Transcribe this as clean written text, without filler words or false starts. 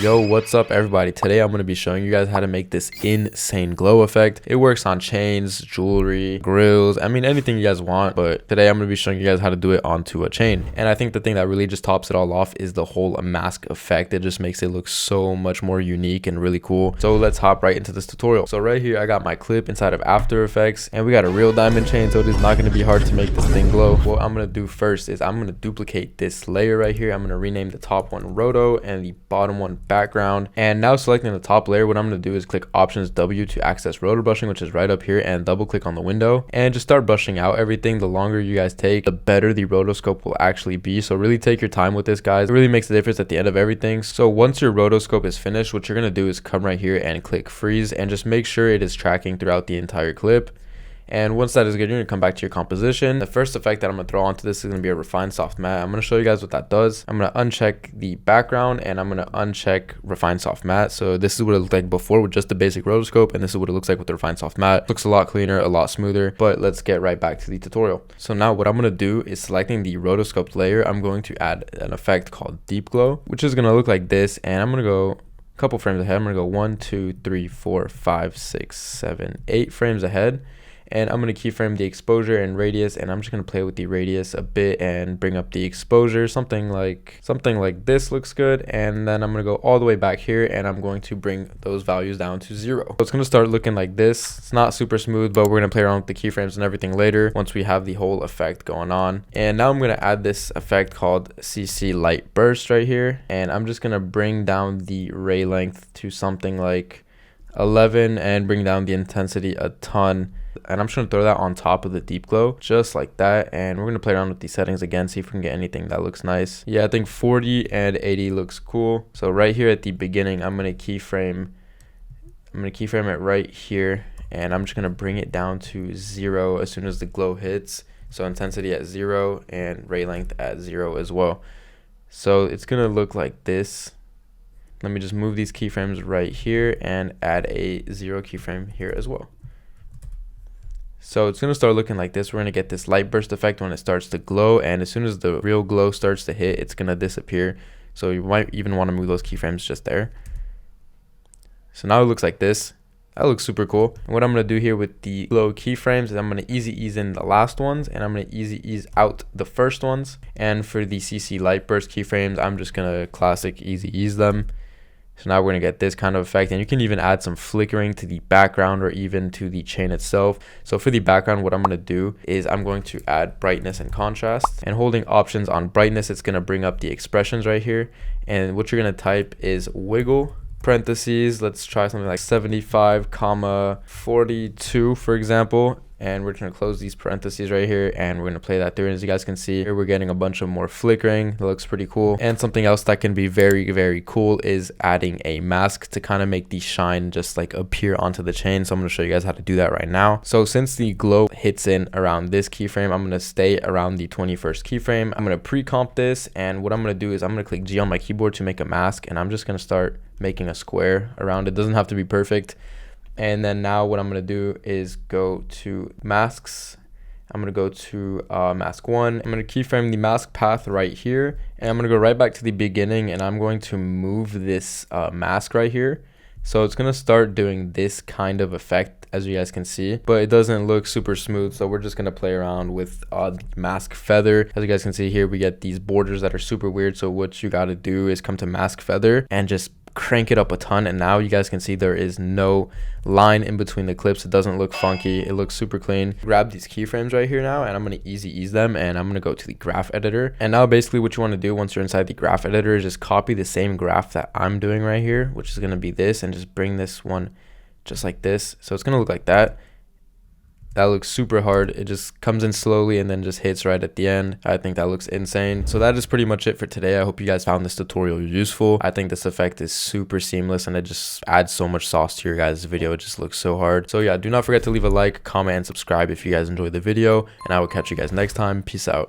Yo, what's up everybody? Today I'm going to be showing you guys how to make this insane glow effect. It works on chains, jewelry, grills, I mean anything you guys want, but today I'm going to be showing you guys how to do it onto a chain. And I think the thing that really just tops it all off is the whole mask effect. It just makes it look so much more unique and really cool. So let's hop right into this tutorial. So right here I got my clip inside of After Effects and we got a real diamond chain, so it is not going to be hard to make this thing glow. What I'm going to do first is I'm going to duplicate this layer right here. I'm going to rename the top one Roto and the bottom one background. And now selecting the top layer, what I'm going to do is click Options W to access rotor brushing, which is right up here, and double click on the window and just start brushing out everything. The longer you guys take, the better the rotoscope will actually be. So really take your time with this, guys. It really makes a difference at the end of everything. So once your rotoscope is finished, what you're going to do is come right here and click freeze and just make sure it is tracking throughout the entire clip. And once that is good, you're going to come back to your composition. The first effect that I'm going to throw onto this is going to be a refine soft matte. I'm going to show you guys what that does. I'm going to uncheck the background and I'm going to uncheck refine soft matte. So this is what it looked like before with just the basic rotoscope, and this is what it looks like with the refine soft matte. Looks a lot cleaner, a lot smoother, but let's get right back to the tutorial. So now what I'm going to do is selecting the rotoscope layer, I'm going to add an effect called deep glow, which is going to look like this. And I'm going to go a couple frames ahead. I'm going to go 1, 2, 3, 4, 5, 6, 7, 8 frames ahead. And I'm going to keyframe the exposure and radius, and I'm just going to play with the radius a bit and bring up the exposure. Something like this looks good. And then I'm going to go all the way back here and I'm going to bring those values down to 0. So it's going to start looking like this. It's not super smooth, but we're going to play around with the keyframes and everything later once we have the whole effect going on. And now I'm going to add this effect called CC light burst right here, and I'm just going to bring down the ray length to something like 11 and bring down the intensity a ton. And I'm just going to throw that on top of the deep glow just like that, and we're going to play around with these settings again, see if we can get anything that looks nice. Yeah, I think 40 and 80 looks cool. So right here at the beginning, I'm going to keyframe it right here, and I'm just going to bring it down to 0 as soon as the glow hits. So intensity at 0 and ray length at 0 as well. So it's going to look like this. Let me just move these keyframes right here and add a 0 keyframe here as well. So it's going to start looking like this. We're going to get this light burst effect when it starts to glow, and as soon as the real glow starts to hit, it's going to disappear. So you might even want to move those keyframes just there. So now it looks like this. That looks super cool. And what I'm going to do here with the glow keyframes is I'm going to easy ease in the last ones, and I'm going to easy ease out the first ones. And for the CC light burst keyframes, I'm just going to classic easy ease them. So now we're going to get this kind of effect, and you can even add some flickering to the background or even to the chain itself. So for the background, what I'm going to do is I'm going to add brightness and contrast, and holding options on brightness, it's going to bring up the expressions right here. And what you're going to type is wiggle parentheses. Let's try something like 75, 42, for example. And we're going to close these parentheses right here, and we're going to play that through. And as you guys can see here, we're getting a bunch of more flickering. It looks pretty cool. And something else that can be very, very cool is adding a mask to kind of make the shine just like appear onto the chain. So I'm going to show you guys how to do that right now. So since the glow hits in around this keyframe, I'm going to stay around the 21st keyframe. I'm going to pre-comp this, and what I'm going to do is I'm going to click G on my keyboard to make a mask, and I'm just going to start making a square around it. Doesn't have to be perfect. And then now what I'm going to do is go to masks. I'm going to go to mask 1. I'm going to keyframe the mask path right here. And I'm going to go right back to the beginning, and I'm going to move this mask right here. So it's going to start doing this kind of effect, as you guys can see, but it doesn't look super smooth. So we're just going to play around with the mask feather. As you guys can see here, we get these borders that are super weird. So what you got to do is come to mask feather and just crank it up a ton, and now you guys can see there is no line in between the clips. It doesn't look funky. It looks super clean. Grab these keyframes right here now, and I'm going to easy ease them, and I'm going to go to the graph editor. And now basically what you want to do once you're inside the graph editor is just copy the same graph that I'm doing right here, which is going to be this, and just bring this one just like this. So it's going to look like that. That looks super hard. It just comes in slowly and then just hits right at the end. I think that looks insane. So that is pretty much it for today. I hope you guys found this tutorial useful. I think this effect is super seamless, and it just adds so much sauce to your guys' video. It just looks so hard. So yeah, do not forget to leave a like, comment, and subscribe if you guys enjoyed the video, and I will catch you guys next time. Peace out.